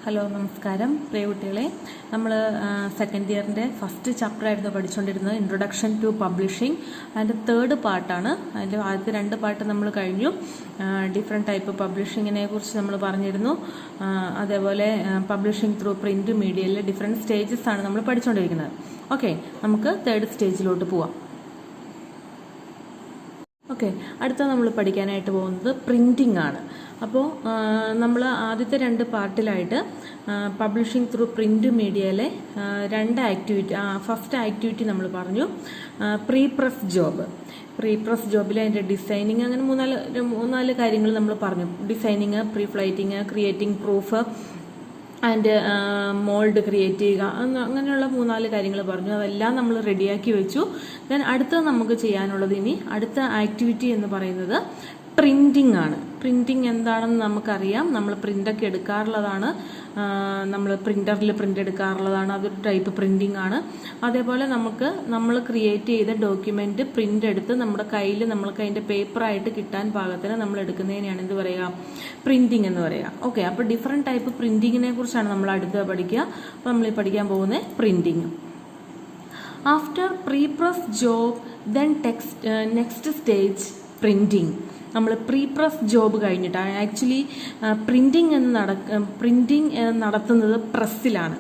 Hello നമസ്കാരം പ്രിയ കുട്ടികളെ. നമ്മൾ സെക്കൻഡ് ഇയറിൻ്റെ ഫസ്റ്റ് ചാപ്റ്ററായിരുന്നു പഠിച്ചുകൊണ്ടിരുന്നത്, ഇൻട്രൊഡക്ഷൻ ടു പബ്ലിഷിംഗ്. അതിൻ്റെ തേർഡ് പാർട്ടാണ്. അതിൻ്റെ ആദ്യത്തെ രണ്ട് പാർട്ട് നമ്മൾ കഴിഞ്ഞു. ഡിഫറെൻറ്റ് ടൈപ്പ് പബ്ലിഷിങ്ങിനെ കുറിച്ച് നമ്മൾ പറഞ്ഞിരുന്നു. അതേപോലെ പബ്ലിഷിംഗ് ത്രൂ പ്രിൻറ്റ് മീഡിയയിലെ ഡിഫറെൻറ്റ് സ്റ്റേജസ് ആണ് നമ്മൾ പഠിച്ചുകൊണ്ടിരിക്കുന്നത്. ഓക്കെ, നമുക്ക് തേർഡ് സ്റ്റേജിലോട്ട് പോവാം. ഓക്കെ, അടുത്ത നമ്മൾ പഠിക്കാനായിട്ട് പോകുന്നത് പ്രിൻറ്റിംഗ് ആണ്. അപ്പോൾ നമ്മൾ ആദ്യത്തെ രണ്ട് പാർട്ടിലായിട്ട് പബ്ലിഷിംഗ് ത്രൂ പ്രിൻറ്റ് മീഡിയയിലെ രണ്ട് ആക്ടിവിറ്റി, ഫസ്റ്റ് ആക്ടിവിറ്റി നമ്മൾ പറഞ്ഞു pre press job. Pre press ജോബിൽ അതിൻ്റെ ഡിസൈനിങ്, അങ്ങനെ മൂന്നാല് കാര്യങ്ങൾ നമ്മൾ പറഞ്ഞു. Designing, pre flighting, creating proof and mould create ചെയ്യുക, അങ്ങനെയുള്ള മൂന്നാല് കാര്യങ്ങൾ പറഞ്ഞു. അതെല്ലാം നമ്മൾ റെഡിയാക്കി വെച്ചു. ദെൻ അടുത്ത നമുക്ക് ചെയ്യാനുള്ളത്, ഇനി അടുത്ത ആക്ടിവിറ്റി എന്ന് പറയുന്നത് പ്രിൻറ്റിംഗ് ആണ്. പ്രിൻറ്റിംഗ് എന്താണെന്ന് നമുക്കറിയാം. നമ്മൾ പ്രിൻ്റൊക്കെ എടുക്കാറുള്ളതാണ്, നമ്മൾ പ്രിൻ്ററിൽ പ്രിൻ്റ് എടുക്കാറുള്ളതാണ്. അതൊരു ടൈപ്പ് പ്രിൻറ്റിംഗ് ആണ്. അതേപോലെ നമ്മൾ ക്രിയേറ്റ് ചെയ്ത ഡോക്യുമെൻ്റ് പ്രിൻ്റ് എടുത്ത് നമ്മുടെ കയ്യിൽ നമ്മൾക്ക് അതിൻ്റെ പേപ്പറായിട്ട് കിട്ടാൻ പാകത്തിന് നമ്മൾ എടുക്കുന്നതിനെയാണ് എന്ത് പറയുക, പ്രിൻറ്റിംഗ് എന്ന് പറയുക. ഓക്കെ, അപ്പോൾ ഡിഫറെൻറ്റ് ടൈപ്പ് പ്രിൻറ്റിങ്ങിനെ കുറിച്ചാണ് നമ്മൾ അടുത്ത് പഠിക്കുക. അപ്പോൾ നമ്മൾ പഠിക്കാൻ പോകുന്നത് printing. After pre press job then next stage printing. നമ്മൾ പ്രീ പ്രസ് ജോബ് കഴിഞ്ഞിട്ടാണ് ആക്ച്വലി പ്രിൻറ്റിങ് നടത്തുന്നത് പ്രസ്സിലാണ്.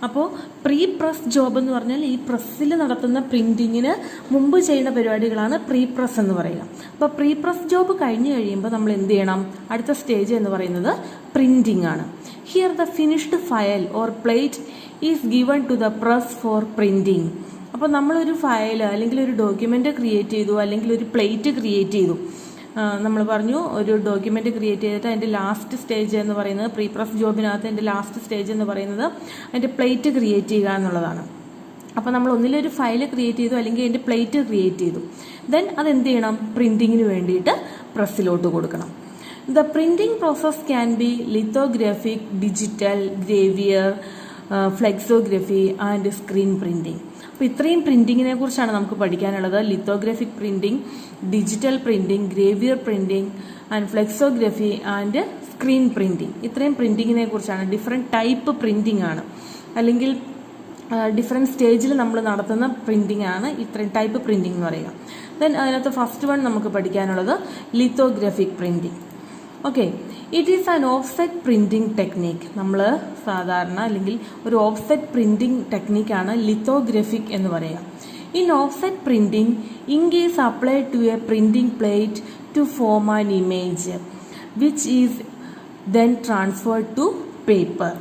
അപ്പോൾ പ്രീ പ്രസ് ജോബ് എന്ന് പറഞ്ഞാൽ ഈ പ്രസ്സിൽ നടത്തുന്ന പ്രിൻറ്റിങ്ങിന് മുമ്പ് ചെയ്യുന്ന പരിപാടികളാണ് പ്രീ പ്രസ് എന്ന് പറയുക. അപ്പോൾ പ്രീ പ്രസ് ജോബ് കഴിഞ്ഞ് കഴിയുമ്പോൾ നമ്മൾ എന്ത് ചെയ്യണം, അടുത്ത സ്റ്റേജ് എന്ന് പറയുന്നത് പ്രിൻറ്റിംഗ് ആണ്. Here the finished file or plate is given to the press for printing. അപ്പോൾ നമ്മളൊരു ഫയൽ അല്ലെങ്കിൽ ഒരു ഡോക്യുമെൻ്റ് ക്രിയേറ്റ് ചെയ്തു, അല്ലെങ്കിൽ ഒരു പ്ലേറ്റ് ക്രിയേറ്റ് ചെയ്തു. നമ്മൾ പറഞ്ഞു ഒരു ഡോക്യുമെൻ്റ് ക്രിയേറ്റ് ചെയ്തിട്ട് അതിൻ്റെ ലാസ്റ്റ് സ്റ്റേജ് എന്ന് പറയുന്നത്, പ്രീ പ്രസ് ജോബിനകത്ത് അതിൻ്റെ ലാസ്റ്റ് സ്റ്റേജ് എന്ന് പറയുന്നത് അതിൻ്റെ പ്ലേറ്റ് ക്രിയേറ്റ് ചെയ്യുക എന്നുള്ളതാണ്. അപ്പോൾ നമ്മൾ ഒന്നിലൊരു ഫയൽ ക്രിയേറ്റ് ചെയ്തു, അല്ലെങ്കിൽ അതിൻ്റെ പ്ലേറ്റ് ക്രിയേറ്റ് ചെയ്തു. ദെൻ അതെന്ത് ചെയ്യണം, പ്രിൻറ്റിങ്ങിന് വേണ്ടിയിട്ട് പ്രസ്സിലോട്ട് കൊടുക്കണം. The printing process can be lithographic, digital, gravure, flexography and screen printing. അപ്പോൾ ഇത്രയും പ്രിൻറ്റിങ്ങിനെ കുറിച്ചാണ് നമുക്ക് പഠിക്കാനുള്ളത്. Lithographic printing, digital printing, gravure printing and flexography and screen printing. ഇത്രയും പ്രിൻറ്റിങ്ങിനെ കുറിച്ചാണ്. ഡിഫറെൻറ്റ് ടൈപ്പ് പ്രിൻറ്റിംഗ് ആണ്, അല്ലെങ്കിൽ ഡിഫറെൻറ്റ് സ്റ്റേജിൽ നമ്മൾ നടത്തുന്ന പ്രിൻറ്റിംഗ് ആണ് ഇത്രയും ടൈപ്പ് പ്രിൻറ്റിംഗ് എന്ന് പറയുക. ദെൻ അതിനകത്ത് ഫസ്റ്റ് വൺ നമുക്ക് പഠിക്കാനുള്ളത് lithographic printing. Okay, it is an offset printing technique. നമ്മൾ സാധാരണ അല്ലെങ്കിൽ ഒരു ഓഫ്സെറ്റ് പ്രിൻറ്റിംഗ് ടെക്നിക്കാണ് ലിത്തോഗ്രാഫിക് എന്ന് പറയുക. In offset printing, ink is applied to a printing plate to form an image which is then transferred to paper.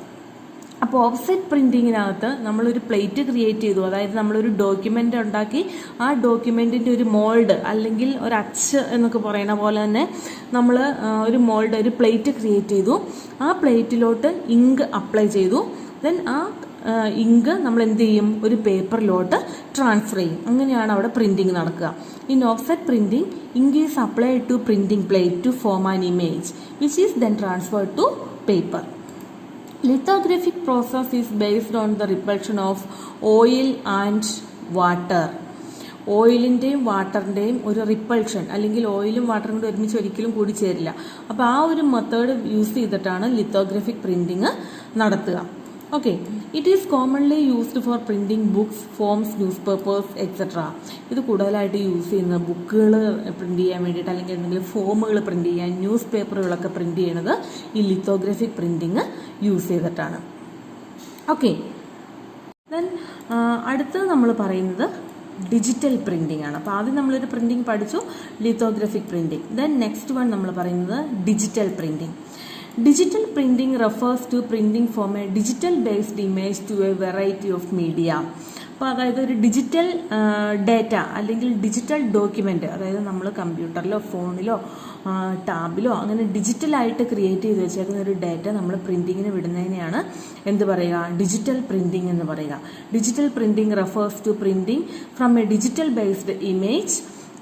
അപ്പോൾ offset പ്രിൻറ്റിങ്ങിനകത്ത് നമ്മളൊരു plate create ചെയ്തു, അതായത് നമ്മളൊരു ഡോക്യുമെൻ്റ് ഉണ്ടാക്കി ആ ഡോക്യുമെൻറ്റിൻ്റെ ഒരു മോൾഡ് അല്ലെങ്കിൽ ഒരു അച്ച് എന്നൊക്കെ പറയുന്ന പോലെ തന്നെ നമ്മൾ ഒരു മോൾഡ്, ഒരു പ്ലേറ്റ് ക്രിയേറ്റ് ചെയ്തു. ആ പ്ലേറ്റിലോട്ട് ഇങ്ക് അപ്ലൈ ചെയ്തു. ദെൻ ആ ഇങ്ക് നമ്മൾ എന്ത് ചെയ്യും, ഒരു പേപ്പറിലോട്ട് ട്രാൻസ്ഫർ ചെയ്യും. അങ്ങനെയാണ് അവിടെ പ്രിൻറ്റിങ് നടക്കുക. In offset printing, ink is applied to printing plate to form an image which is then transferred to paper. Lithographic process is based on the repulsion of oil and water. ഓയിലിൻ്റെയും വാട്ടറിൻ്റെയും ഒരു repulsion, അല്ലെങ്കിൽ ഓയിലും വാട്ടറും കൂടി ഒരുമിച്ച് ഒരിക്കലും കൂടി ചേരില്ല. അപ്പോൾ ആ ഒരു മെത്തേഡ് യൂസ് ചെയ്തിട്ടാണ് ലിത്തോഗ്രാഫിക് പ്രിൻറ്റിങ് നടത്തുക. Okay, it is commonly used for printing books, forms, news papers etcetera. ഇത് കൂടുതലായിട്ട് യൂസ് ചെയ്യുന്നത് ബുക്കുകൾ പ്രിൻറ്റ് ചെയ്യാൻ വേണ്ടിയിട്ട്, അല്ലെങ്കിൽ എന്തെങ്കിലും ഫോമുകൾ പ്രിൻറ്റ് ചെയ്യാൻ, ന്യൂസ് പേപ്പറുകളൊക്കെ പ്രിൻറ്റ് ചെയ്യുന്നത് ഈ ലിത്തോഗ്രാഫിക് പ്രിൻറ്റിങ് യൂസ് ചെയ്തിട്ടാണ്. ഓക്കെ, ദെൻ അടുത്തത് നമ്മൾ പറയുന്നത് ഡിജിറ്റൽ പ്രിൻറ്റിംഗ് ആണ്. അപ്പോൾ ആദ്യം നമ്മളൊരു പ്രിൻറ്റിംഗ് പഠിച്ചു, lithographic printing. Then next one നമ്മൾ പറയുന്നത് digital printing. Digital printing refers to printing from a digital based image to a variety of media. അപ്പോൾ അതായത് ഒരു ഡിജിറ്റൽ ഡേറ്റ അല്ലെങ്കിൽ ഡിജിറ്റൽ ഡോക്യുമെൻ്റ്, അതായത് നമ്മൾ കമ്പ്യൂട്ടറിലോ ഫോണിലോ ടാബിലോ അങ്ങനെ ഡിജിറ്റലായിട്ട് ക്രിയേറ്റ് ചെയ്ത് വെച്ചേക്കുന്ന ഒരു ഡേറ്റ നമ്മൾ പ്രിൻറ്റിങ്ങിന് വിടുന്നതിനെയാണ് എന്ത് പറയുക, ഡിജിറ്റൽ പ്രിൻറ്റിംഗ് എന്ന് പറയുക. Digital printing refers to printing from a digital based image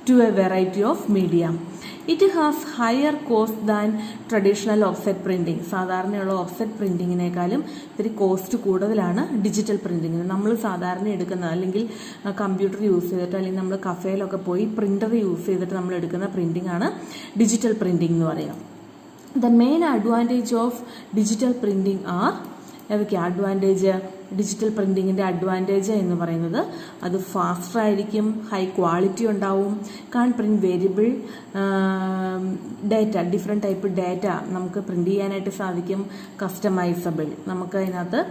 to a variety of media. It has higher cost than traditional offset printing. സാധാരണയുള്ള ഓഫ്സെറ്റ് പ്രിൻറ്റിങ്ങിനേക്കാളും ഇത്തിരി കോസ്റ്റ് കൂടുതലാണ് ഡിജിറ്റൽ പ്രിൻറ്റിങ്ങിന്. നമ്മൾ സാധാരണ എടുക്കുന്ന, അല്ലെങ്കിൽ കമ്പ്യൂട്ടർ യൂസ് ചെയ്തിട്ട്, അല്ലെങ്കിൽ നമ്മൾ കഫേയിലൊക്കെ പോയി പ്രിൻ്റർ യൂസ് ചെയ്തിട്ട് നമ്മൾ എടുക്കുന്ന പ്രിൻറ്റിംഗ് ആണ് ഡിജിറ്റൽ പ്രിൻറ്റിംഗ് എന്ന് പറയുക. The main advantage of digital printing are ഏതൊക്കെയാണ് അഡ്വാൻറ്റേജ്? ഡിജിറ്റൽ പ്രിൻറ്റിങ്ങിൻ്റെ അഡ്വാൻറ്റേജ് എന്ന് പറയുന്നത് അത് ഫാസ്റ്റർ ആയിരിക്കും, ഹൈ ക്വാളിറ്റി ഉണ്ടാവും, can print variable data, different type data നമുക്ക് പ്രിൻറ്റ് ചെയ്യാനായിട്ട് സാധിക്കും, കസ്റ്റമൈസബിൾ, നമുക്ക് അതിനകത്ത്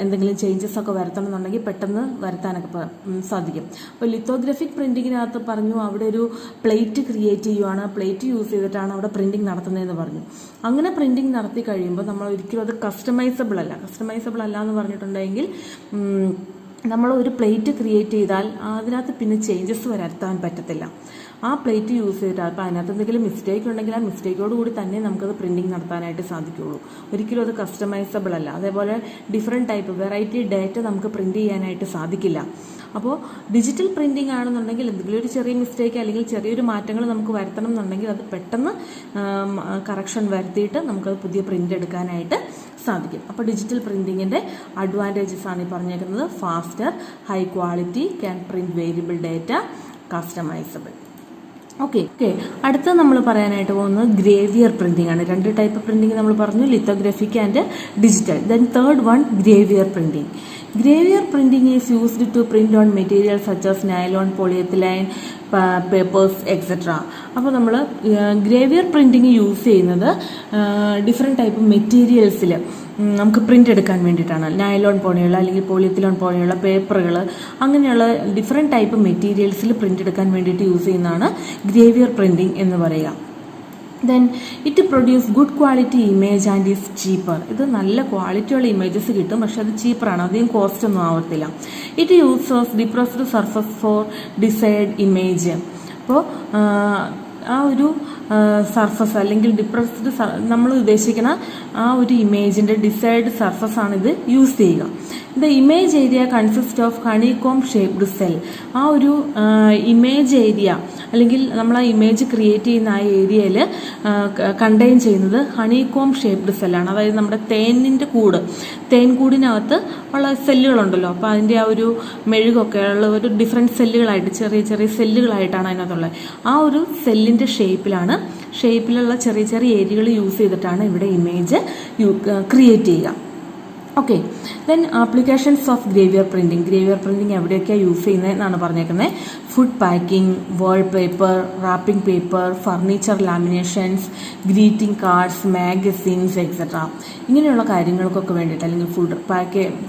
എന്തെങ്കിലും ചേഞ്ചസ് ഒക്കെ വരുത്തണമെന്നുണ്ടെങ്കിൽ പെട്ടെന്ന് വരുത്താനൊക്കെ സാധിക്കും. അപ്പോൾ ലിത്തോഗ്രാഫിക് പ്രിൻറ്റിങ്ങിനകത്ത് പറഞ്ഞു അവിടെ ഒരു പ്ലേറ്റ് ക്രിയേറ്റ് ചെയ്യുവാണ്, പ്ലേറ്റ് യൂസ് ചെയ്തിട്ടാണ് അവിടെ പ്രിൻറ്റിങ് നടത്തുന്നതെന്ന് പറഞ്ഞു. അങ്ങനെ പ്രിൻറ്റിങ് നടത്തി കഴിയുമ്പോൾ നമ്മൾ ഒരിക്കലും അത് കസ്റ്റമൈസബിൾ അല്ല എന്ന് പറഞ്ഞിട്ടുണ്ടെങ്കിൽ നമ്മൾ ഒരു പ്ലേറ്റ് ക്രിയേറ്റ് ചെയ്താൽ അതിനകത്ത് പിന്നെ ചേഞ്ചസ് വരുത്താൻ പറ്റത്തില്ല. ആ പ്ലേറ്റ് യൂസ് ചെയ്തിട്ട് അപ്പോൾ അതിനകത്ത് എന്തെങ്കിലും മിസ്റ്റേക്ക് ഉണ്ടെങ്കിൽ ആ മിസ്റ്റേക്കോട് കൂടി തന്നെ നമുക്കത് പ്രിൻറ്റിങ് നടത്താനായിട്ട് സാധിക്കുകയുള്ളൂ. ഒരിക്കലും അത് കസ്റ്റമൈസബിൾ അല്ല. അതേപോലെ ഡിഫറെൻറ്റ് ടൈപ്പ് വെറൈറ്റി ഡാറ്റ നമുക്ക് പ്രിൻറ്റ് ചെയ്യാനായിട്ട് സാധിക്കില്ല. അപ്പോൾ ഡിജിറ്റൽ പ്രിൻറ്റിംഗ് ആണെന്നുണ്ടെങ്കിൽ എന്തെങ്കിലും ഒരു ചെറിയ മിസ്റ്റേക്ക് അല്ലെങ്കിൽ ചെറിയൊരു മാറ്റങ്ങൾ നമുക്ക് വരുത്തണം എന്നുണ്ടെങ്കിൽ അത് പെട്ടെന്ന് കറക്ഷൻ വരുത്തിയിട്ട് നമുക്കത് പുതിയ പ്രിൻ്റ് എടുക്കാനായിട്ട് സാധിക്കും. അപ്പോൾ ഡിജിറ്റൽ പ്രിൻറ്റിങ്ങിൻ്റെ അഡ്വാൻറ്റേജസ് ആണ് ഈ പറഞ്ഞേക്കുന്നത്. Faster, high quality, can print variable data, customisable. Okay. അടുത്ത നമ്മൾ പറയാനായിട്ട് പോകുന്നത് ഗ്രേവിയർ പ്രിൻറ്റിംഗ് ആണ്. 2 ടൈപ്പ് പ്രിൻറ്റിംഗ് നമ്മൾ പറഞ്ഞു, lithographic and digital. Then third one gravure printing. Gravure printing is used to print on materials such as nylon, polyethylene, papers etcetera. അപ്പോൾ നമ്മൾ ഗ്രേവിയർ printing use ചെയ്യുന്നത് ഡിഫറെൻറ്റ് ടൈപ്പ് മെറ്റീരിയൽസിൽ നമുക്ക് പ്രിൻ്റ് എടുക്കാൻ വേണ്ടിയിട്ടാണ്. നൈലോൺ പോലെയുള്ള അല്ലെങ്കിൽ പോളിയെത്തിലോൺ പോലെയുള്ള പേപ്പറുകൾ, അങ്ങനെയുള്ള ഡിഫറെൻറ്റ് ടൈപ്പ് മെറ്റീരിയൽസിൽ പ്രിൻ്റ് എടുക്കാൻ വേണ്ടിയിട്ട് യൂസ് ചെയ്യുന്നതാണ് ഗ്രേവിയർ പ്രിൻറ്റിംഗ് എന്ന് പറയുക. Then it produce good quality image and is cheaper. ഇത് നല്ല ക്വാളിറ്റിയുള്ള ഇമേജസ് കിട്ടും, പക്ഷെ അത് ചീപ്പറാണ്, അധികം കോസ്റ്റ് ഒന്നും ആവത്തില്ല. It uses depressed surface for desired image. അപ്പോൾ ആ ഒരു സർഫസ് അല്ലെങ്കിൽ ഡിപ്രസ്ഡ് നമ്മൾ ഉദ്ദേശിക്കുന്ന ആ ഒരു ഇമേജിൻ്റെ ഡിസൈഡ് സർഫസ് ആണ് ഇത് യൂസ് ചെയ്യുക. The image area consist of honeycomb shaped cell. ആ ഒരു ഇമേജ് ഏരിയ അല്ലെങ്കിൽ നമ്മൾ ആ ഇമേജ് ക്രിയേറ്റ് ചെയ്യുന്ന ആ ഏരിയയിൽ കണ്ടെയ്ൻ ചെയ്യുന്നത് ഹണികോം ഷേപ്ഡ് സെല്ലാണ്. അതായത് നമ്മുടെ തേൻകൂടിനകത്ത് ഉള്ള സെല്ലുകളുണ്ടല്ലോ, അപ്പോൾ അതിൻ്റെ ആ ഒരു മെഴുകൊക്കെ ഉള്ള ഒരു ഡിഫറെൻറ്റ് സെല്ലുകളായിട്ട് ചെറിയ ചെറിയ സെല്ലുകളായിട്ടാണ് അതിനകത്തുള്ളത്. ആ ഒരു സെല്ലിൻ്റെ ഷേപ്പിലുള്ള ചെറിയ ചെറിയ ഏരിയകൾ യൂസ് ചെയ്തിട്ടാണ് ഇവിടെ ഇമേജ് ക്രിയേറ്റ് ചെയ്യുക. Okay. Then applications of gravure printing. Gravure printing എവിടെയൊക്കെയാണ് യൂസ് ചെയ്യുന്നത് എന്നാണ് പറഞ്ഞേക്കുന്നത്. Food packing, wallpaper, wrapping paper, furniture laminations, greeting cards, magazines etcetera. ഇങ്ങനെയുള്ള കാര്യങ്ങൾക്കൊക്കെ വേണ്ടിയിട്ട് അല്ലെങ്കിൽ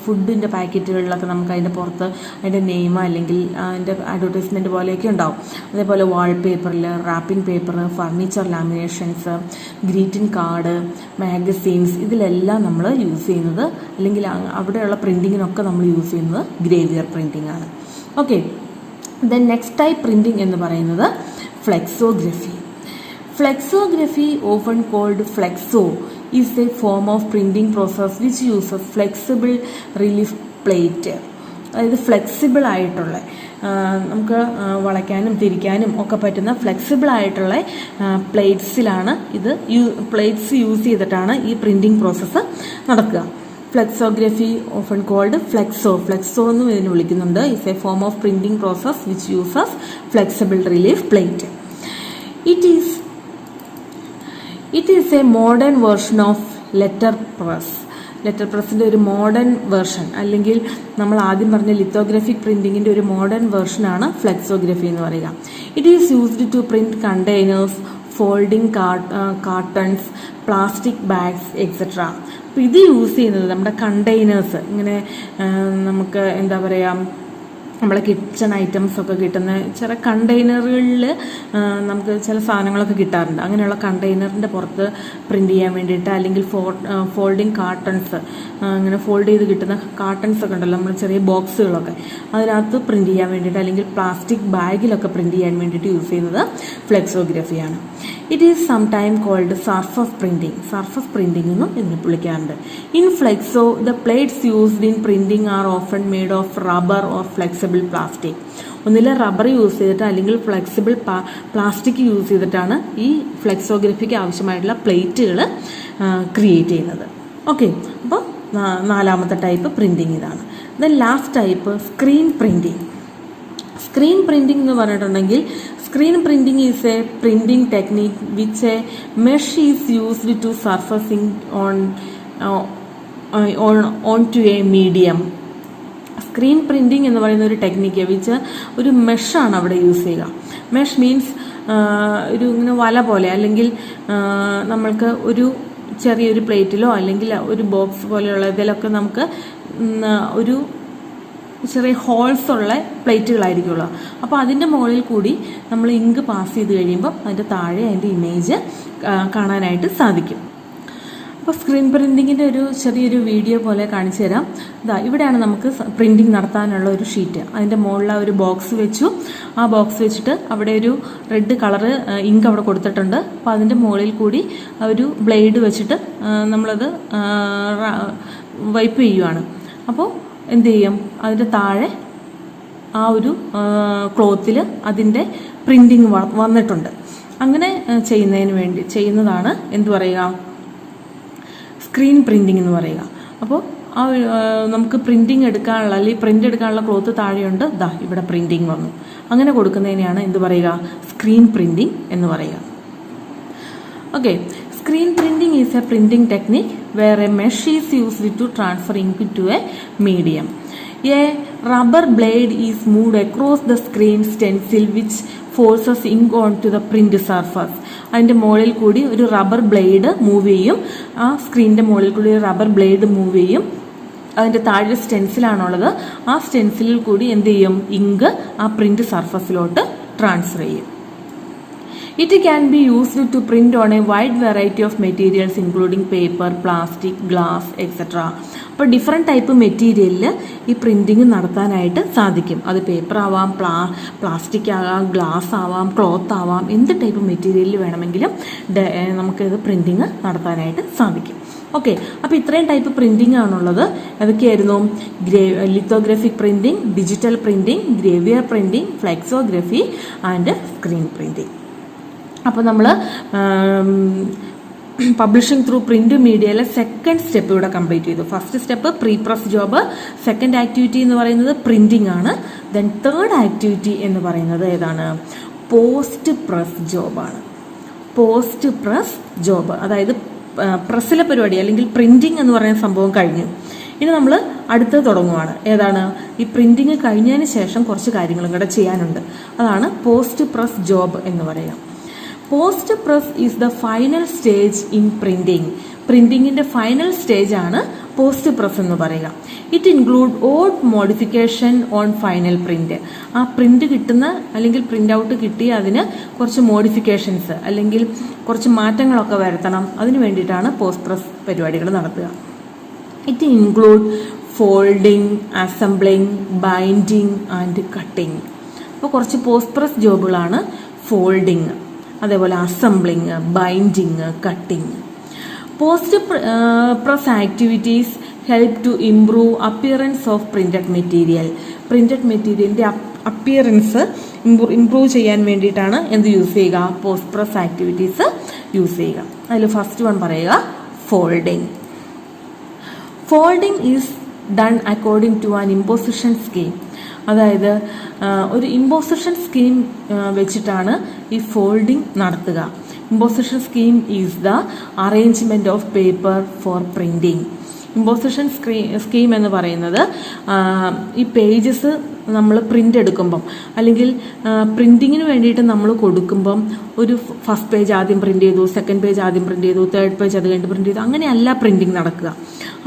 ഫുഡിൻ്റെ പാക്കറ്റുകളിലൊക്കെ നമുക്ക് അതിൻ്റെ പുറത്ത് അതിൻ്റെ നെയിം അല്ലെങ്കിൽ അതിൻ്റെ അഡ്വർടൈസ്മെൻറ്റ് പോലെയൊക്കെ ഉണ്ടാവും. അതേപോലെ വാൾ പേപ്പറിൽ, wrapping paper, furniture laminations, greeting card, magazines, ഇതിലെല്ലാം നമ്മൾ യൂസ് ചെയ്യുന്നത് അല്ലെങ്കിൽ അവിടെയുള്ള പ്രിൻറ്റിങ്ങിനൊക്കെ നമ്മൾ യൂസ് ചെയ്യുന്നത് ഗ്രേവിയർ പ്രിൻറ്റിംഗ് ആണ്. Okay. Then next type printing എന്ന് പറയുന്നത് flexography. Flexography, often called flexo, is a form of printing process which uses flexible relief plate. അതായത് ഫ്ലെക്സിബിൾ ആയിട്ടുള്ള നമുക്ക് വളയ്ക്കാനും തിരിക്കാനും ഒക്കെ പറ്റുന്ന ഫ്ലെക്സിബിൾ ആയിട്ടുള്ള പ്ലേറ്റ്സിലാണ് പ്ലേറ്റ്സ് യൂസ് ചെയ്തിട്ടാണ് ഈ പ്രിൻറ്റിംഗ് പ്രോസസ്സ് നടക്കുക. ഫ്ലെക്സോഗ്രഫി, ഓഫൺ കോൾഡ് ഫ്ലെക്സോ എന്നും ഇതിന് വിളിക്കുന്നുണ്ട്. Is a form of printing process which uses flexible relief plate. It is a modern version of letter പ്രസ്സിൻ്റെ ഒരു മോഡേൺ വേർഷൻ, അല്ലെങ്കിൽ നമ്മൾ ആദ്യം പറഞ്ഞ ലിത്തോഗ്രാഫിക് പ്രിൻറ്റിങ്ങിൻ്റെ ഒരു മോഡേൺ വേർഷനാണ് ഫ്ലെക്സോഗ്രഫി എന്ന് പറയുക. It is used to print containers, folding cartons, plastic bags et cetera. അപ്പോൾ ഇത് യൂസ് ചെയ്യുന്നത് നമ്മുടെ കണ്ടെയ്നേഴ്സ്, ഇങ്ങനെ നമുക്ക് എന്താ പറയുക, നമ്മളെ കിച്ചൺ ഐറ്റംസ് ഒക്കെ കിട്ടുന്ന ചില കണ്ടെയ്നറുകളിൽ നമുക്ക് ചില സാധനങ്ങളൊക്കെ കിട്ടാറുണ്ട്. അങ്ങനെയുള്ള കണ്ടെയ്നറിൻ്റെ പുറത്ത് പ്രിൻറ്റ് ചെയ്യാൻ വേണ്ടിയിട്ട്, അല്ലെങ്കിൽ ഫോൾഡിങ് കാർട്ടൺസ്, അങ്ങനെ ഫോൾഡ് ചെയ്ത് കിട്ടുന്ന കാർട്ടൺസ് ഒക്കെ ഉണ്ടല്ലോ, നമ്മൾ ചെറിയ ബോക്സുകളൊക്കെ, അതിനകത്ത് പ്രിൻറ്റ് ചെയ്യാൻ വേണ്ടിയിട്ട്, അല്ലെങ്കിൽ പ്ലാസ്റ്റിക് ബാഗിലൊക്കെ പ്രിൻറ്റ് ചെയ്യാൻ വേണ്ടിയിട്ട് യൂസ് ചെയ്യുന്നത് ഫ്ലെക്സോഗ്രഫിയാണ്. It is some time called surface printing എന്നും ഇതിനെ വിളിക്കാറുണ്ട്. In flexo the plates used in printing are often made of rubber or flexible plastic. ഒന്നിലെ റബ്ബർ യൂസ് ചെയ്തിട്ട് അല്ലെങ്കിൽ ഫ്ലെക്സിബിൾ പ്ലാസ്റ്റിക് യൂസ് ചെയ്തിട്ടാണ് ഈ ഫ്ലെക്സോഗ്രഫിക്ക് ആവശ്യമായിട്ടുള്ള പ്ലേറ്റുകൾ ക്രിയേറ്റ് ചെയ്യുന്നത്. ഓക്കെ. അപ്പോൾ 4ാമത്തെ ടൈപ്പ് പ്രിൻറ്റിംഗ് ഇതാണ്. Then last type screen printing. Screen printing എന്ന് പറഞ്ഞിട്ടുണ്ടെങ്കിൽ screen printing is a printing technique which a mesh is used to surfacing on to a medium. Screen printing എന്ന് പറയുന്ന ഒരു ടെക്നിക്ക് വെച്ച് ഒരു മെഷാണ് അവിടെ യൂസ് ചെയ്യുക. മെഷ് മീൻസ് ഒരു ഇങ്ങനെ വല പോലെ, അല്ലെങ്കിൽ നമ്മൾക്ക് ഒരു ചെറിയൊരു പ്ലേറ്റിലോ അല്ലെങ്കിൽ ഒരു ബോക്സ് പോലെയുള്ള ഇതിലൊക്കെ നമുക്ക് ഒരു ചെറിയ ഹോൾസ് ഉള്ള പ്ലേറ്റുകളായിരിക്കുമല്ലോ. അപ്പോൾ അതിൻ്റെ മുകളിൽ കൂടി നമ്മൾ ഇങ്ക് പാസ് ചെയ്ത് കഴിയുമ്പോൾ അതിൻ്റെ താഴെ അതിൻ്റെ ഇമേജ് കാണാനായിട്ട് സാധിക്കും. അപ്പോൾ സ്ക്രീൻ പ്രിൻറ്റിങ്ങിൻ്റെ ഒരു ചെറിയൊരു വീഡിയോ പോലെ കാണിച്ചു തരാം. ഇവിടെയാണ് നമുക്ക് പ്രിൻറ്റിങ് നടത്താനുള്ള ഒരു ഷീറ്റ്. അതിൻ്റെ മുകളിൽ ഒരു ബോക്സ് വെച്ചു. ആ ബോക്സ് വെച്ചിട്ട് അവിടെ ഒരു റെഡ് കളറ് ഇങ്ക് അവിടെ കൊടുത്തിട്ടുണ്ട്. അപ്പോൾ അതിൻ്റെ മുകളിൽ കൂടി ഒരു ബ്ലേഡ് വെച്ചിട്ട് നമ്മളത് വൈപ്പ് ചെയ്യുവാണ്. അപ്പോൾ എന്ത് ചെയ്യും, അതിൻ്റെ താഴെ ആ ഒരു ക്ലോത്തിൽ അതിൻ്റെ പ്രിൻറ്റിങ് വന്നിട്ടുണ്ട്. അങ്ങനെ ചെയ്യുന്നതാണ് എന്ത് പറയുക, സ്ക്രീൻ പ്രിൻറ്റിംഗ് എന്ന് പറയുക. അപ്പോൾ ആ നമുക്ക് പ്രിൻറ്റിങ് എടുക്കാനുള്ള അല്ലെങ്കിൽ പ്രിൻ്റ് എടുക്കാനുള്ള ക്ലോത്ത് താഴെയുണ്ട്, ഇവിടെ പ്രിൻറ്റിങ് വന്നു. അങ്ങനെ കൊടുക്കുന്നതിനെയാണ് എന്ത് പറയുക, സ്ക്രീൻ പ്രിൻറ്റിംഗ് എന്ന് പറയുക. Okay, screen printing is a printing technique where a mesh is used to transfer ink to a medium. A rubber blade is moved across the screen stencil which forces ink on to the print surface. അതിൻ്റെ മുകളിൽ കൂടി ഒരു rubber blade move ചെയ്യും. ആ സ്ക്രീനിൻ്റെ മുകളിൽ കൂടി ഒരു rubber blade move ചെയ്യും. അതിൻ്റെ താഴെ സ്റ്റെൻസിലാണുള്ളത്. ആ സ്റ്റെൻസിലിൽ കൂടി എന്ത് ചെയ്യും, ഇങ്ക് ആ പ്രിന്റ് സർഫസിലോട്ട് ട്രാൻസ്ഫർ ചെയ്യും. It can be used to print on a wide variety of materials including paper, plastic, glass, etc. അപ്പോൾ ഡിഫറെൻറ്റ് ടൈപ്പ് മെറ്റീരിയലിൽ ഈ പ്രിൻറ്റിങ് നടത്താനായിട്ട് സാധിക്കും. അത് പേപ്പർ ആവാം, പ്ലാസ്റ്റിക് ആവാം, ഗ്ലാസ് ആവാം, ക്ലോത്ത് ആവാം, എന്ത് ടൈപ്പ് മെറ്റീരിയലിൽ വേണമെങ്കിലും നമുക്കിത് പ്രിൻറ്റിങ് നടത്താനായിട്ട് സാധിക്കും. ഓക്കെ, അപ്പോൾ ഇത്രയും ടൈപ്പ് പ്രിൻറ്റിംഗ് ആണുള്ളത്. അതൊക്കെയായിരുന്നു lithographic printing, digital printing, gravure printing, flexography and screen printing. അപ്പോൾ നമ്മൾ പബ്ലിഷിംഗ് ത്രൂ പ്രിന്റ് മീഡിയയിലെ സെക്കൻഡ് സ്റ്റെപ്പ് ഇവിടെ കംപ്ലീറ്റ് ചെയ്തു. First step pre press job, second activity എന്ന് പറയുന്നത് പ്രിന്റിംഗ് ആണ്. ദെൻ തേർഡ് ആക്ടിവിറ്റി എന്ന് പറയുന്നത് ഏതാണ്, പോസ്റ്റ് പ്രസ് ജോബാണ്. പോസ്റ്റ് പ്രസ് ജോബ് അതായത് പ്രസ്സിലെ പരിപാടി അല്ലെങ്കിൽ പ്രിന്റിംഗ് എന്ന് പറയുന്ന സംഭവം കഴിഞ്ഞു. ഇനി നമ്മൾ അടുത്ത് തുടങ്ങുവാണ്. ഏതാണ്, ഈ പ്രിന്റിംഗ് കഴിഞ്ഞതിന് ശേഷം കുറച്ച് കാര്യങ്ങളും കൂടെ ചെയ്യാനുണ്ട്. അതാണ് പോസ്റ്റ് പ്രസ് ജോബ് എന്ന് പറയുക. Post press is the final stage in printing. പ്രിന്റിങ്ങിന്റെ ഫൈനൽ സ്റ്റേജ് ആണ് പോസ്റ്റ് പ്രസ് എന്ന് പറയുക. It include all modification on final print. ആ പ്രിന്റ് കിട്ടുന്ന അല്ലെങ്കിൽ പ്രിന്റ് ഔട്ട് കിട്ടി അതിന് കുറച്ച് മോഡിഫിക്കേഷൻസ് അല്ലെങ്കിൽ കുറച്ച് മാറ്റങ്ങളൊക്കെ വരുത്തണം. അതിന് വേണ്ടിയിട്ടാണ് പോസ്റ്റ് പ്രസ് പരിപാടികൾ നടത്തുക. It include folding, assembling, binding and cutting. അപ്പോൾ കുറച്ച് പോസ്റ്റ് പ്രസ് ജോബുകളാണ് ഫോൾഡിങ്, അതേപോലെ assembling, binding, cutting. Post press activities help to improve appearance of printed material. Printed മെറ്റീരിയലിൻ്റെ അപ്പിയറൻസ് ഇംപ്രൂവ് ചെയ്യാൻ വേണ്ടിയിട്ടാണ് എന്ത് യൂസ് ചെയ്യുക, പോസ്റ്റ് പ്രസ് ആക്ടിവിറ്റീസ് യൂസ് ചെയ്യുക. അതിൽ ഫസ്റ്റ് വൺ പറയുക folding. Folding is done according to an imposition scheme. അതായത് ഒരു ഇമ്പോസിഷൻ സ്കീം വെച്ചിട്ടാണ് ഈ ഫോൾഡിംഗ് നടത്തുക. Imposition scheme is the arrangement of paper for printing. Imposition scheme എന്ന് പറയുന്നത് ഈ പേജസ് നമ്മൾ പ്രിന്റ് എടുക്കുമ്പം അല്ലെങ്കിൽ പ്രിന്റിങ്ങിന് വേണ്ടിയിട്ട് നമ്മൾ കൊടുക്കുമ്പം ഒരു ഫസ്റ്റ് പേജ് ആദ്യം പ്രിന്റ് ചെയ്തു, സെക്കൻഡ് പേജ് ആദ്യം പ്രിന്റ് ചെയ്തു, തേർഡ് പേജ് അത് കഴിഞ്ഞിട്ട് പ്രിന്റ് ചെയ്തു, അങ്ങനെയല്ല പ്രിന്റിങ് നടക്കുക.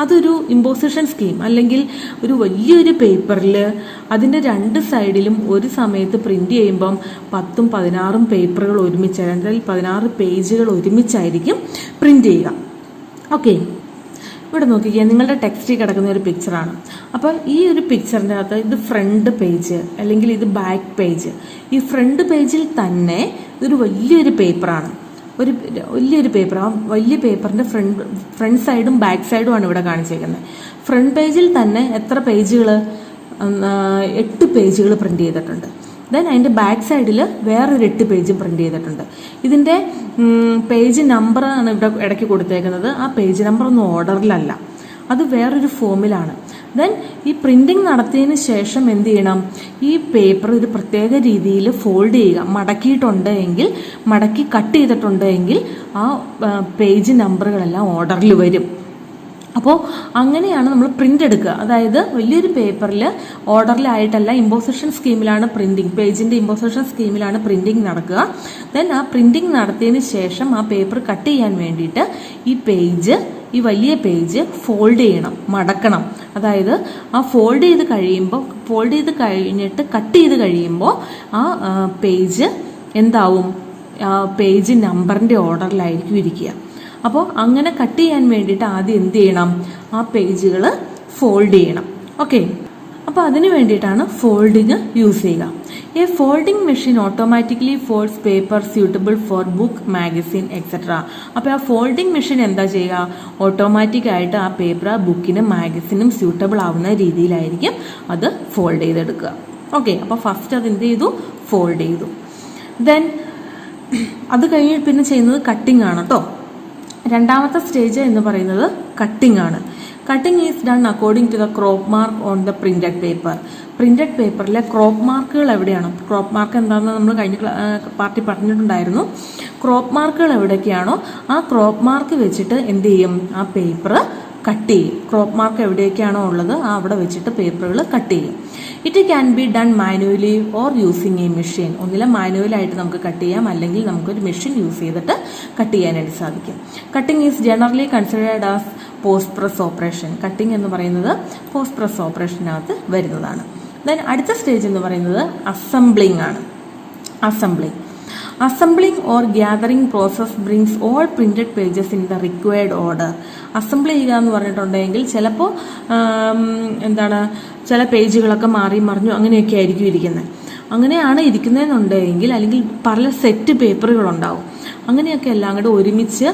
അതൊരു ഇമ്പോസിഷൻ സ്കീം അല്ലെങ്കിൽ ഒരു വലിയൊരു പേപ്പറിൽ അതിൻ്റെ രണ്ട് സൈഡിലും ഒരു സമയത്ത് പ്രിന്റ് ചെയ്യുമ്പം 10ഉം 16ഉം പേപ്പറുകൾ ഒരുമിച്ച്, അല്ലെങ്കിൽ 16 പേജുകൾ ഒരുമിച്ചായിരിക്കും പ്രിന്റ് ചെയ്യുക. ഓക്കെ, ഇവിടെ നോക്കിക്കുക, നിങ്ങളുടെ ടെക്സ്റ്റിൽ കിടക്കുന്ന ഒരു പിക്ചറാണ്. അപ്പോൾ ഈ ഒരു പിക്ചറിൻ്റെ അകത്ത് ഇത് ഫ്രണ്ട് പേജ് അല്ലെങ്കിൽ ഇത് ബാക്ക് പേജ്. ഈ ഫ്രണ്ട് പേജിൽ തന്നെ ഇതൊരു വലിയൊരു പേപ്പറാണ്, ഒരു വലിയൊരു പേപ്പർ. ആ വലിയ പേപ്പറിൻ്റെ ഫ്രണ്ട് സൈഡും ബാക്ക് സൈഡും ആണ് ഇവിടെ കാണിച്ചേക്കുന്നത്. ഫ്രണ്ട് പേജിൽ തന്നെ എത്ര പേജുകൾ, 8 പേജുകൾ പ്രിന്റ് ചെയ്തിട്ടുണ്ട്. ദെൻ അതിൻ്റെ ബാക്ക് സൈഡിൽ വേറൊരു 8 പേജും പ്രിന്റ് ചെയ്തിട്ടുണ്ട്. ഇതിൻ്റെ പേജ് നമ്പറാണ് ഇവിടെ ഇടയ്ക്ക് കൊടുത്തേക്കുന്നത്. ആ പേജ് നമ്പർ ഒന്നും ഓർഡറിലല്ല, അത് വേറൊരു ഫോമിലാണ്. ദെൻ ഈ പ്രിന്റിംഗ് നടത്തിയതിന് ശേഷം എന്ത് ചെയ്യണം, ഈ പേപ്പർ ഒരു പ്രത്യേക രീതിയിൽ ഫോൾഡ് ചെയ്യുക. മടക്കിയിട്ടുണ്ട് എങ്കിൽ, മടക്കി കട്ട് ചെയ്തിട്ടുണ്ട് എങ്കിൽ ആ പേജ് നമ്പറുകളെല്ലാം ഓർഡറിൽ വരും. അപ്പോൾ അങ്ങനെയാണ് നമ്മൾ പ്രിന്റ് എടുക്കുക. അതായത് വലിയൊരു പേപ്പറിൽ ഓർഡറിലായിട്ടല്ല, ഇമ്പോസിഷൻ സ്കീമിലാണ് പ്രിന്റിങ്, പേജിന്റെ ഇമ്പോസിഷൻ സ്കീമിലാണ് പ്രിന്റിങ് നടക്കുക. ദെൻ ആ പ്രിന്റിങ് നടത്തിയതിന് ശേഷം ആ പേപ്പർ കട്ട് ചെയ്യാൻ വേണ്ടിയിട്ട് ഈ വലിയ പേജ് ഫോൾഡ് ചെയ്യണം, മടക്കണം. അതായത് ആ ഫോൾഡ് ചെയ്ത് കഴിഞ്ഞിട്ട് കട്ട് ചെയ്ത് കഴിയുമ്പോൾ ആ പേജ് എന്താവും, പേജ് നമ്പറിന്റെ ഓർഡറിലായിരിക്കും ഇരിക്കുക. അപ്പോൾ അങ്ങനെ കട്ട് ചെയ്യാൻ വേണ്ടിയിട്ട് ആദ്യം എന്ത് ചെയ്യണം, ആ പേജുകൾ ഫോൾഡ് ചെയ്യണം. ഓക്കെ, അപ്പോൾ അതിന് വേണ്ടിയിട്ടാണ് ഫോൾഡിങ് യൂസ് ചെയ്യുക. A folding machine automatically folds paper suitable for book, magazine etcetera. അപ്പോൾ ആ ഫോൾഡിംഗ് മെഷീൻ എന്താ ചെയ്യുക, ഓട്ടോമാറ്റിക്കായിട്ട് ആ പേപ്പർ ബുക്കിനും മാഗസിനും സ്യൂട്ടബിൾ ആവുന്ന രീതിയിലായിരിക്കും അത് ഫോൾഡ് ചെയ്തെടുക്കുക. ഓക്കെ, അപ്പോൾ ഫസ്റ്റ് അത് എന്ത് ചെയ്തു, ഫോൾഡ് ചെയ്തു. ദെൻ അത് കഴിഞ്ഞ് പിന്നെ ചെയ്യുന്നത് കട്ടിംഗ് ആണ് കേട്ടോ. രണ്ടാമത്തെ സ്റ്റേജ് എന്ന് പറയുന്നത് കട്ടിംഗ് ആണ്. Cutting is done according to the crop mark on the printed paper. Printed പേപ്പറിലെ ക്രോപ്പ് മാർക്കുകൾ എവിടെയാണ്, ക്രോപ്പ് മാർക്ക് എന്താണെന്ന് നമ്മൾ കഴിഞ്ഞ പാർട്ടി പറഞ്ഞിട്ടുണ്ടായിരുന്നു. ക്രോപ്പ് മാർക്കുകൾ എവിടെയൊക്കെയാണോ ആ ക്രോപ്പ് മാർക്ക് വെച്ചിട്ട് എന്ത് ചെയ്യും, ആ പേപ്പർ കട്ട് ചെയ്യും. ക്രോപ്പ് മാർക്ക് എവിടെയൊക്കെയാണോ ഉള്ളത് അവിടെ വെച്ചിട്ട് പേപ്പറുകൾ കട്ട് ചെയ്യും. It can be done manually or using A machine. ഒന്നിലെ മാനുവലായിട്ട് നമുക്ക് കട്ട് ചെയ്യാം, അല്ലെങ്കിൽ നമുക്കൊരു മെഷീൻ യൂസ് ചെയ്തിട്ട് കട്ട് ചെയ്യാനായിട്ട് സാധിക്കും. Cutting is generally considered as post press operation. Cutting എന്ന് പറയുന്നത് പോസ്റ്റ് പ്രസ് ഓപ്പറേഷനകത്ത് വരുന്നതാണ്. ദെൻ അടുത്ത സ്റ്റേജ് എന്ന് പറയുന്നത് അസംബ്ലിംഗ് ആണ്. Assembling or gathering process brings all printed pages in the required order. Assemble ചെയ്യുക എന്ന് പറഞ്ഞിട്ടുണ്ടെങ്കിൽ ചിലപ്പോൾ ചില പേജുകളൊക്കെ മാറി മറിഞ്ഞു അങ്ങനെയൊക്കെ ആയിരിക്കും ഇരിക്കുന്നത്. അങ്ങനെയാണ് ഇരിക്കുന്നതെന്നുണ്ടെങ്കിൽ, അല്ലെങ്കിൽ പല സെറ്റ് പേപ്പറുകളുണ്ടാവും. അങ്ങനെയൊക്കെ എല്ലാം കൂടെ ഒരുമിച്ച്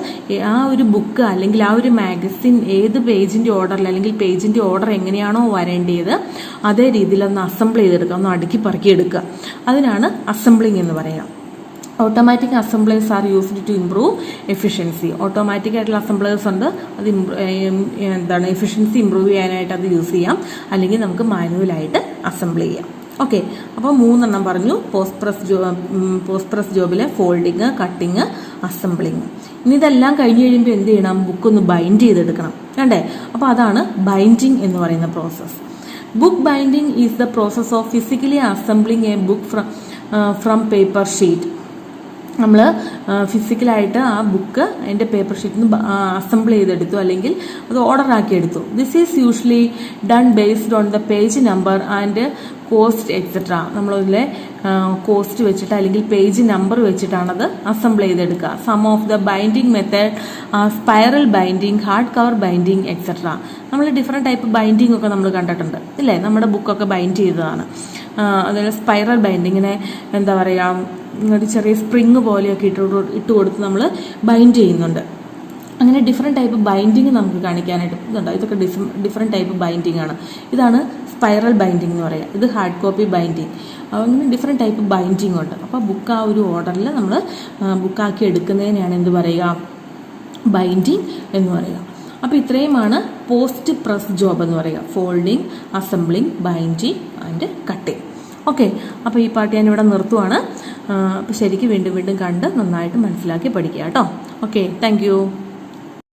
ആ ഒരു ബുക്ക് അല്ലെങ്കിൽ ആ ഒരു മാഗസിൻ ഏത് പേജിന്റെ ഓർഡറിൽ, അല്ലെങ്കിൽ പേജിന്റെ ഓർഡർ എങ്ങനെയാണോ വരേണ്ടത് അതേ രീതിയിൽ ഒന്ന് അസംബിൾ ചെയ്തെടുക്കുക, ഒന്ന് അടുക്കി പറക്കി എടുക്കുക. അതിനാണ് അസംബ്ലിംഗ് എന്ന് പറയുക. Automatic assemblers are used to improve efficiency. Automatic ആയിട്ടുള്ള അസംബ്ലേഴ്സ് ഉണ്ട്, അത് എഫിഷ്യൻസി ഇംപ്രൂവ് ചെയ്യാനായിട്ട് അത് യൂസ് ചെയ്യാം, അല്ലെങ്കിൽ നമുക്ക് മാനുവലായിട്ട് അസംബിൾ ചെയ്യാം. ഓക്കെ, അപ്പോൾ 3 പറഞ്ഞു. പോസ്റ്റ് പ്രസ് ജോബിലെ ഫോൾഡിങ്, കട്ടിങ്, അസംബ്ലിങ്. ഇനി ഇതെല്ലാം കഴിഞ്ഞ് കഴിയുമ്പോൾ എന്ത് ചെയ്യണം, ബുക്കൊന്ന് ബൈൻഡ് ചെയ്തെടുക്കണം. കണ്ടേ, അപ്പോൾ അതാണ് ബൈൻഡിങ് എന്ന് പറയുന്ന process. Book binding is the process of physically assembling A book from paper sheet. നമ്മൾ ഫിസിക്കലായിട്ട് ആ ബുക്ക് അതിൻ്റെ പേപ്പർ ഷീറ്റിൽ നിന്ന് അസംബിൾ ചെയ്തെടുത്തു, അല്ലെങ്കിൽ അത് ഓർഡർ ആക്കി എടുത്തു. This is usually done based on the page number and cost etcetera. നമ്മളതിലെ കോസ്റ്റ് വെച്ചിട്ട് അല്ലെങ്കിൽ പേജ് നമ്പർ വെച്ചിട്ടാണത് അസംബിൾ ചെയ്തെടുക്കുക. Some of the binding method spiral binding, hard cover binding etcetera. നമ്മൾ ഡിഫറെൻറ്റ് ടൈപ്പ് ബൈൻഡിങ് ഒക്കെ നമ്മൾ കണ്ടിട്ടുണ്ട് ഇല്ലേ, നമ്മുടെ ബുക്കൊക്കെ ബൈൻഡ് ചെയ്തതാണ്. അതുപോലെ സ്പൈറൽ ബൈൻഡിങ്ങിനെ ഒരു ചെറിയ സ്പ്രിങ് പോലെയൊക്കെ ഇട്ട് കൊടുത്ത് നമ്മൾ ബൈൻഡ് ചെയ്യുന്നുണ്ട്. അങ്ങനെ ഡിഫറെൻറ്റ് ടൈപ്പ് ബൈൻഡിങ് നമുക്ക് കാണിക്കാനായിട്ട് ഇതുണ്ട്. ഇതൊക്കെ ഡിഫറെൻറ്റ് ടൈപ്പ് ബൈൻഡിങ് ആണ്. ഇതാണ് സ്പൈറൽ ബൈൻഡിങ് എന്ന് പറയുക. ഇത് ഹാർഡ് കോപ്പി ബൈൻഡിങ്. അങ്ങനെ ഡിഫറെൻറ്റ് ടൈപ്പ് ബൈൻഡിങ് ഉണ്ട്. അപ്പോൾ ബുക്ക് ആ ഒരു ഓർഡറിൽ നമ്മൾ ബുക്കാക്കി എടുക്കുന്നതിനാണ് എന്ത് പറയുക, ബൈൻഡിങ് എന്ന് പറയുക. അപ്പോൾ ഇത്രയുമാണ് പോസ്റ്റ് പ്രസ് ജോബ് എന്ന് പറയുക. Folding, assembling, binding and cutting. Okay, അപ്പോൾ ഈ പാർട്ട് ഞാനിവിടെ നിർത്തുവാണ്. അപ്പോൾ ശരിക്കും വീണ്ടും കണ്ട് നന്നായിട്ട് മനസ്സിലാക്കി പഠിക്കുക കേട്ടോ. Okay, thank you.